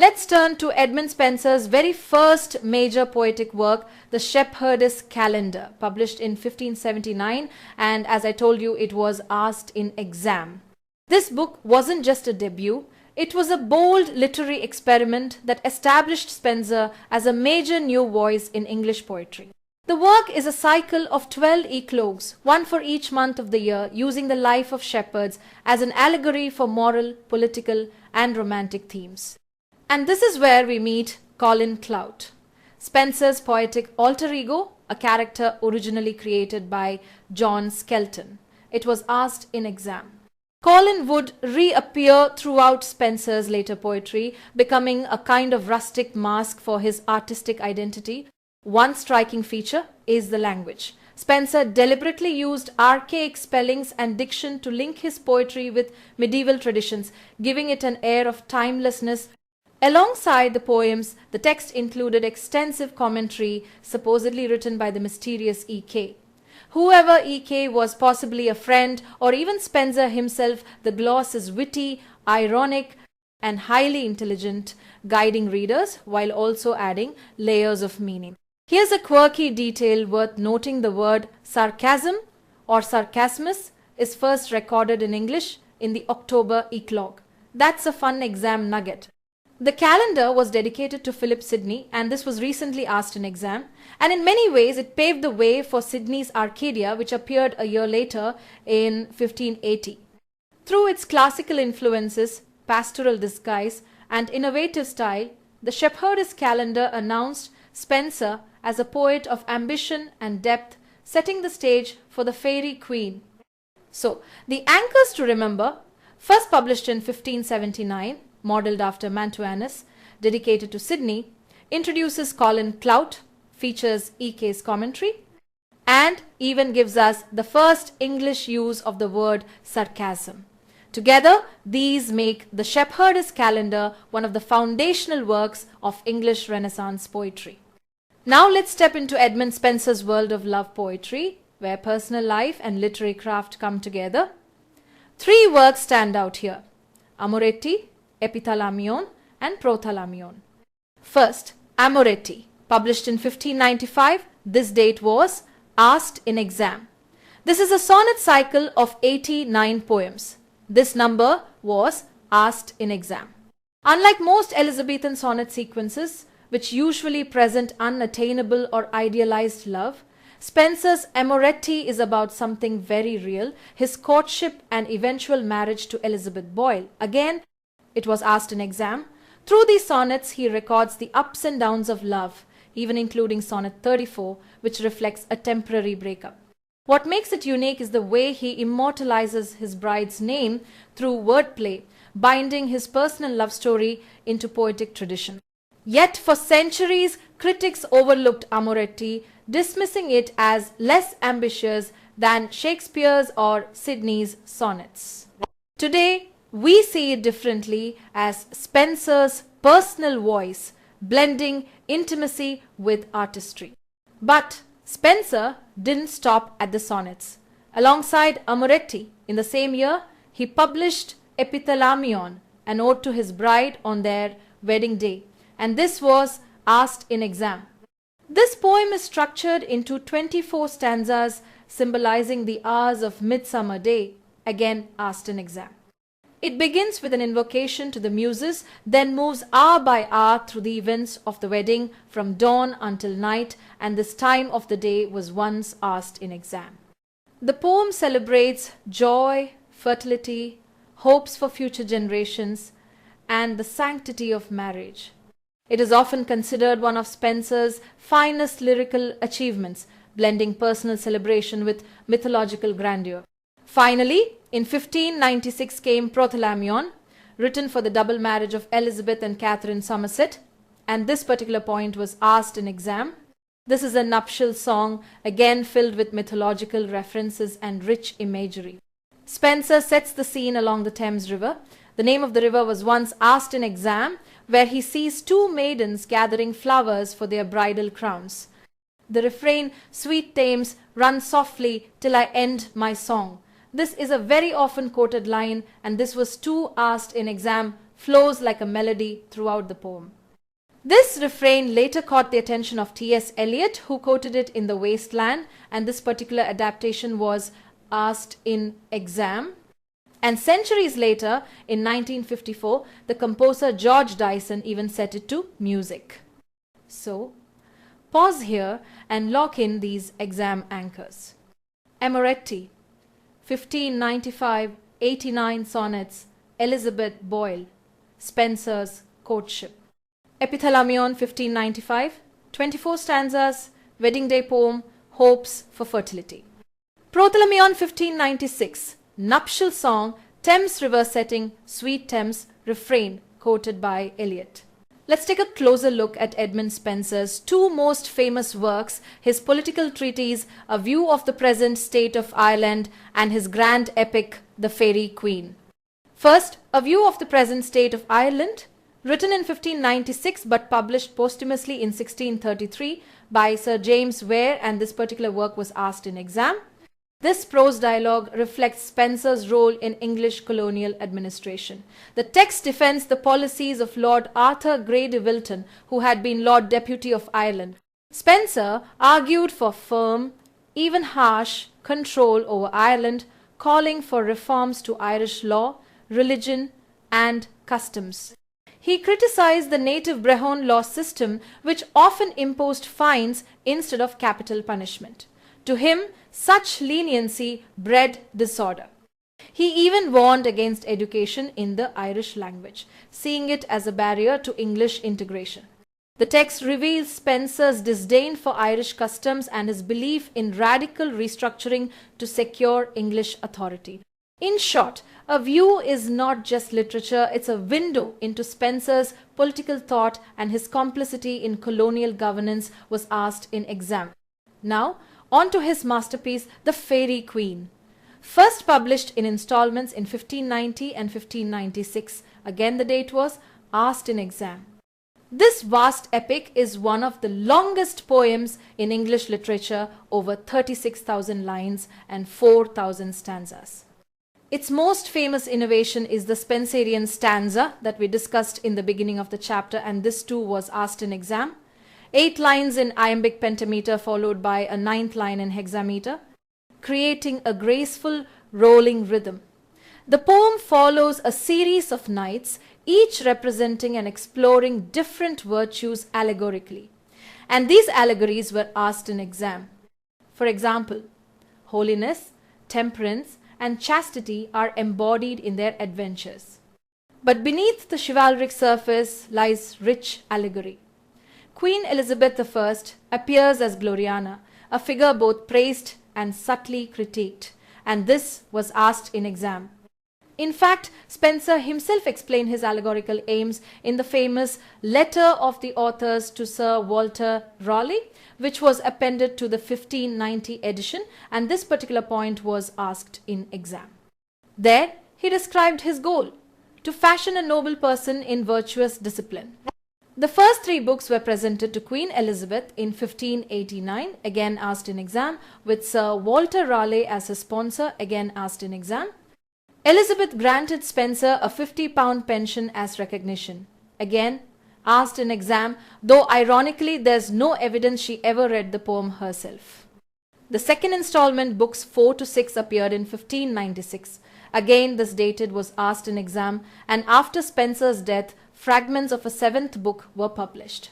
Let's turn to Edmund Spenser's very first major poetic work, the Shepheardes Calender, published in 1579, and as I told you, it was asked in exam. This book wasn't just a debut, it was a bold literary experiment that established Spenser as a major new voice in English poetry. The work is a cycle of 12 eclogues, one for each month of the year, using the life of shepherds as an allegory for moral, political, and romantic themes. And this is where we meet Colin Clout, Spenser's poetic alter ego, a character originally created by John Skelton. It was asked in exam. Colin would reappear throughout Spenser's later poetry, becoming a kind of rustic mask for his artistic identity. One striking feature is the language. Spenser deliberately used archaic spellings and diction to link his poetry with medieval traditions, giving it an air of timelessness. Alongside the poems, the text included extensive commentary, supposedly written by the mysterious E.K. Whoever E.K. was, possibly a friend or even Spenser himself, the gloss is witty, ironic, and highly intelligent, guiding readers while also adding layers of meaning. Here's a quirky detail worth noting: the word sarcasm or sarcasmus is first recorded in English in the October eclogue. That's a fun exam nugget. The calendar was dedicated to Philip Sidney, and this was recently asked in exam, and in many ways it paved the way for Sidney's Arcadia, which appeared a year later in 1580. Through its classical influences, pastoral disguise, and innovative style, the Shepheardes Calender announced Spenser as a poet of ambition and depth, setting the stage for the Faerie Queene. So, the anchors to remember: first published in 1579, modelled after Mantuanus, dedicated to Sidney, introduces Colin Clout, features E.K.'s commentary, and even gives us the first English use of the word sarcasm. Together, these make the Shepheardes Calender one of the foundational works of English Renaissance poetry. Now let's step into Edmund Spenser's world of love poetry, where personal life and literary craft come together. Three works stand out here: Amoretti, Epithalamion, and Prothalamion. First, Amoretti, published in 1595. This date was asked in exam. This is a sonnet cycle of 89 poems. This number was asked in exam. Unlike most Elizabethan sonnet sequences, which usually present unattainable or idealized love, Spenser's Amoretti is about something very real: his courtship and eventual marriage to Elizabeth Boyle. Again, it was asked in exam. Through these sonnets, he records the ups and downs of love, even including sonnet 34, which reflects a temporary breakup. What makes it unique is the way he immortalizes his bride's name through wordplay, binding his personal love story into poetic tradition. Yet for centuries, critics overlooked Amoretti, dismissing it as less ambitious than Shakespeare's or Sidney's sonnets. Today, we see it differently, as Spenser's personal voice, blending intimacy with artistry. But Spenser didn't stop at the sonnets. Alongside Amoretti, in the same year, he published Epithalamion, an ode to his bride on their wedding day, and this was asked in exam. This poem is structured into 24 stanzas symbolizing the hours of Midsummer Day, again asked in exam. It begins with an invocation to the muses, then moves hour by hour through the events of the wedding from dawn until night, and this time of the day was once asked in exam. The poem celebrates joy, fertility, hopes for future generations, and the sanctity of marriage. It is often considered one of Spenser's finest lyrical achievements, blending personal celebration with mythological grandeur. Finally, in 1596 came Prothalamion, written for the double marriage of Elizabeth and Catherine Somerset, and this particular point was asked in exam. This is a nuptial song, again filled with mythological references and rich imagery. Spenser sets the scene along the Thames River. The name of the river was once asked in exam, where he sees two maidens gathering flowers for their bridal crowns. The refrain, "Sweet Thames, run softly till I end my song." This is a very often quoted line, and this was too asked in exam flows like a melody throughout the poem. This refrain later caught the attention of T.S. Eliot, who quoted it in The Waste Land, and this particular adaptation was asked in exam. And centuries later, in 1954, the composer George Dyson even set it to music. So, pause here and lock in these exam anchors. Amoretti, 1595-89 sonnets, Elizabeth Boyle, Spenser's Courtship. Epithalamion, 1595, 24 stanzas, wedding day poem, hopes for fertility. Prothalamion, 1596, nuptial song, Thames River setting, Sweet Thames, refrain, quoted by Eliot. Let's take a closer look at Edmund Spenser's two most famous works, his political treatise, A View of the Present State of Ireland, and his grand epic, The Faerie Queene. First, A View of the Present State of Ireland, written in 1596 but published posthumously in 1633 by Sir James Ware, and this particular work was asked in exam. This prose dialogue reflects Spenser's role in English colonial administration. The text defends the policies of Lord Arthur Grey de Wilton, who had been Lord Deputy of Ireland. Spenser argued for firm, even harsh, control over Ireland, calling for reforms to Irish law, religion, and customs. He criticized the native Brehon law system, which often imposed fines instead of capital punishment. To him, such leniency bred disorder. He even warned against education in the Irish language, seeing it as a barrier to English integration. The text reveals Spenser's disdain for Irish customs and his belief in radical restructuring to secure English authority. In short, A View is not just literature, it's a window into Spenser's political thought, and his complicity in colonial governance was asked in exam. Now, on to his masterpiece, The Faerie Queene. First published in installments in 1590 and 1596. Again the date was asked in exam. This vast epic is one of the longest poems in English literature, over 36,000 lines and 4,000 stanzas. Its most famous innovation is the Spenserian stanza that we discussed in the beginning of the chapter, and this too was asked in exam. 8 lines in iambic pentameter followed by a 9th line in hexameter, creating a graceful rolling rhythm. The poem follows a series of nights, each representing and exploring different virtues allegorically. And these allegories were asked in exam. For example, holiness, temperance, and chastity are embodied in their adventures. But beneath the chivalric surface lies rich allegory. Queen Elizabeth I appears as Gloriana, a figure both praised and subtly critiqued, and this was asked in exam. In fact, Spenser himself explained his allegorical aims in the famous Letter of the Authors to Sir Walter Raleigh, which was appended to the 1590 edition, and this particular point was asked in exam. There, he described his goal: to fashion a noble person in virtuous discipline. The first 3 books were presented to Queen Elizabeth in 1589, again asked in exam, with Sir Walter Raleigh as his sponsor, again asked in exam. Elizabeth granted Spenser a £50 pension as recognition, again asked in exam, though ironically there's no evidence she ever read the poem herself. The second installment, books 4 to 6, appeared in 1596. Again this dated was asked in exam, and after Spenser's death, fragments of a 7th book were published.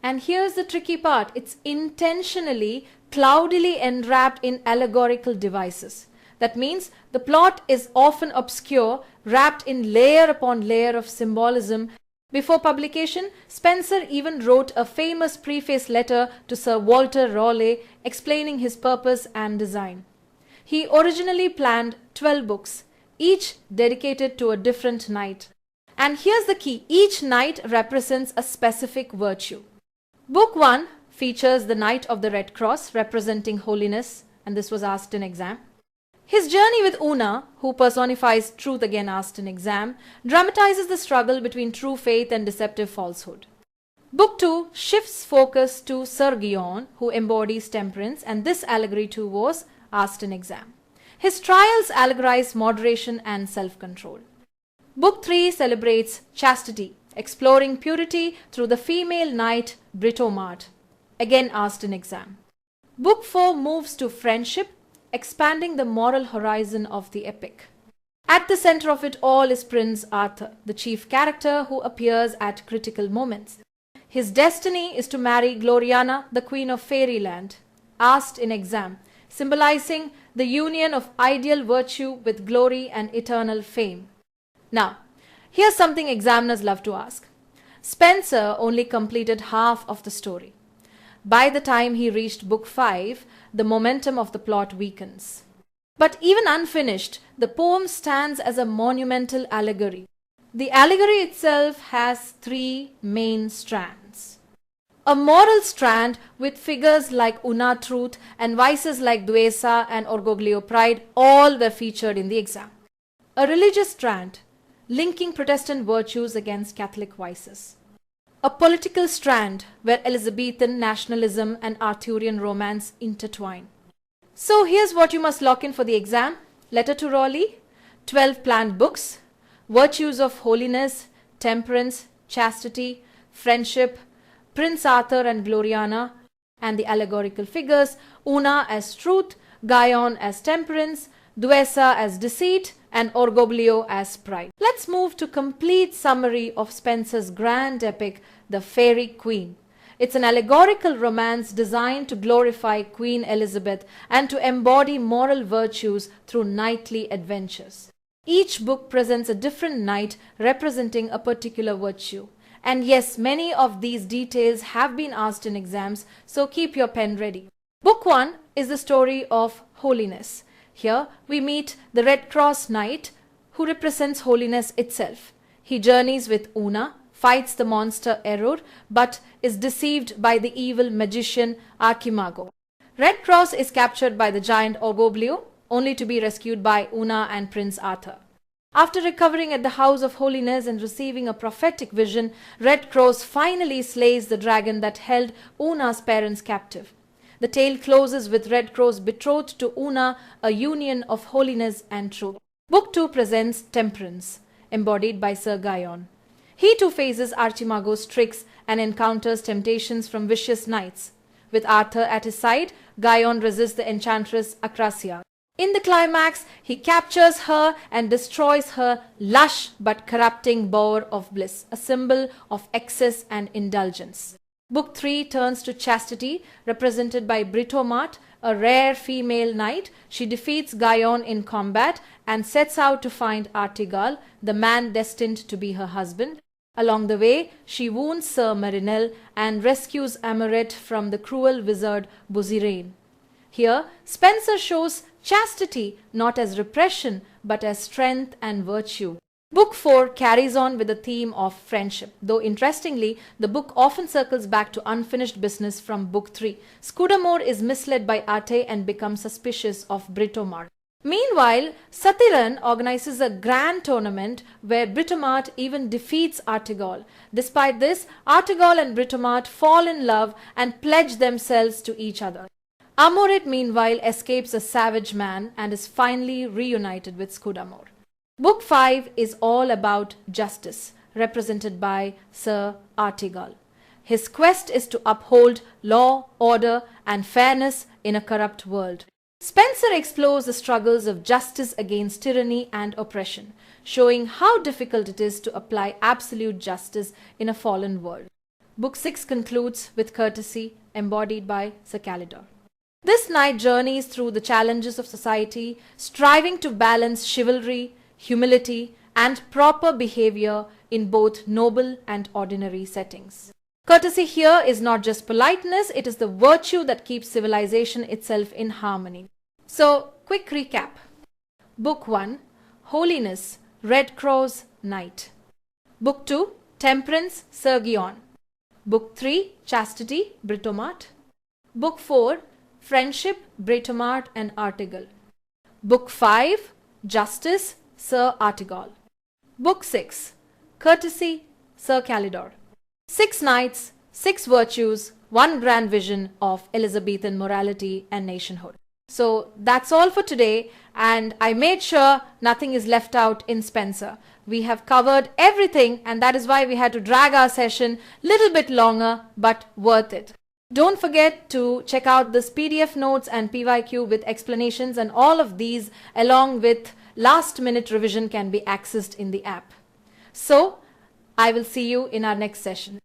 And here's the tricky part: it's intentionally cloudily enwrapped in allegorical devices. That means the plot is often obscure, wrapped in layer upon layer of symbolism. Before publication, Spenser even wrote a famous preface letter to Sir Walter Raleigh explaining his purpose and design. He originally planned 12 books, each dedicated to a different knight. And here's the key: each knight represents a specific virtue. Book 1 features the Knight of the Red Cross, representing holiness, and this was asked in exam. His journey with Una, who personifies truth, again asked in exam, dramatizes the struggle between true faith and deceptive falsehood. Book 2 shifts focus to Sir Guyon, who embodies temperance, and this allegory too was asked in exam. His trials allegorize moderation and self-control. Book 3 celebrates chastity, exploring purity through the female knight Britomart, again asked in exam. Book 4 moves to friendship, expanding the moral horizon of the epic. At the center of it all is Prince Arthur, the chief character who appears at critical moments. His destiny is to marry Gloriana, the queen of fairyland, asked in exam, symbolizing the union of ideal virtue with glory and eternal fame. Now, here's something examiners love to ask. Spenser only completed half of the story. By the time he reached book 5, the momentum of the plot weakens. But even unfinished, the poem stands as a monumental allegory. The allegory itself has 3 main strands. A moral strand with figures like Una Truth and vices like Duesa and Orgoglio Pride all were featured in the exam. A religious strand linking Protestant virtues against Catholic vices. A political strand where Elizabethan nationalism and Arthurian romance intertwine. So here's what you must lock in for the exam. Letter to Raleigh, 12 planned books, virtues of holiness, temperance, chastity, friendship, Prince Arthur and Gloriana, and the allegorical figures, Una as truth, Guyon as temperance, Duessa as deceit, and Orgoglio as pride. Let's move to complete summary of Spenser's grand epic, the Faerie Queene. It's an allegorical romance designed to glorify Queen Elizabeth and to embody moral virtues through knightly adventures. Each book presents a different knight representing a particular virtue. And yes, many of these details have been asked in exams, so keep your pen ready. Book 1 is the story of holiness. Here we meet the Red Cross Knight who represents holiness itself. He journeys with Una, fights the monster Error, but is deceived by the evil magician Archimago. Red Cross is captured by the giant Orgoglio, only to be rescued by Una and Prince Arthur. After recovering at the House of Holiness and receiving a prophetic vision, Red Cross finally slays the dragon that held Una's parents captive. The tale closes with Red Cross betrothed to Una, a union of holiness and truth. Book 2 presents temperance, embodied by Sir Guyon. He too faces Archimago's tricks and encounters temptations from vicious knights. With Arthur at his side, Guyon resists the enchantress Acrasia. In the climax, he captures her and destroys her lush but corrupting bower of bliss, a symbol of excess and indulgence. Book 3 turns to chastity, represented by Britomart, a rare female knight. She defeats Guyon in combat and sets out to find Artegal, the man destined to be her husband. Along the way, she wounds Sir Marinell and rescues Amoretti from the cruel wizard Buzirain. Here, Spenser shows chastity not as repression but as strength and virtue. Book 4 carries on with the theme of friendship, though interestingly, the book often circles back to unfinished business from Book 3. Scudamore is misled by Ate and becomes suspicious of Britomart. Meanwhile, Sathiran organizes a grand tournament where Britomart even defeats Artegal. Despite this, Artegal and Britomart fall in love and pledge themselves to each other. Amoretti meanwhile escapes a savage man and is finally reunited with Scudamore. Book 5 is all about justice, represented by Sir Artegal. His quest is to uphold law, order, and fairness in a corrupt world. Spenser explores the struggles of justice against tyranny and oppression, showing how difficult it is to apply absolute justice in a fallen world. Book 6 concludes with courtesy, embodied by Sir Calender. This knight journeys through the challenges of society, striving to balance chivalry, humility, and proper behavior in both noble and ordinary settings. Courtesy here is not just politeness, it is the virtue that keeps civilization itself in harmony. So, quick recap. Book 1, Holiness, Red Cross Knight. Book 2, Temperance, Sir Guyon. Book 3, Chastity, Britomart. Book 4, Friendship, Britomart and Artegal. Book 5, Justice, Sir Artegal. Book 6, Courtesy, Sir Calender. 6 knights, 6 virtues, 1 grand vision of Elizabethan morality and nationhood. So that's all for today, and I made sure nothing is left out in Spenser. We have covered everything, and that is why we had to drag our session a little bit longer, but worth it. Don't forget to check out this PDF notes and PYQ with explanations, and all of these along with last minute revision can be accessed in the app. So I will see you in our next session.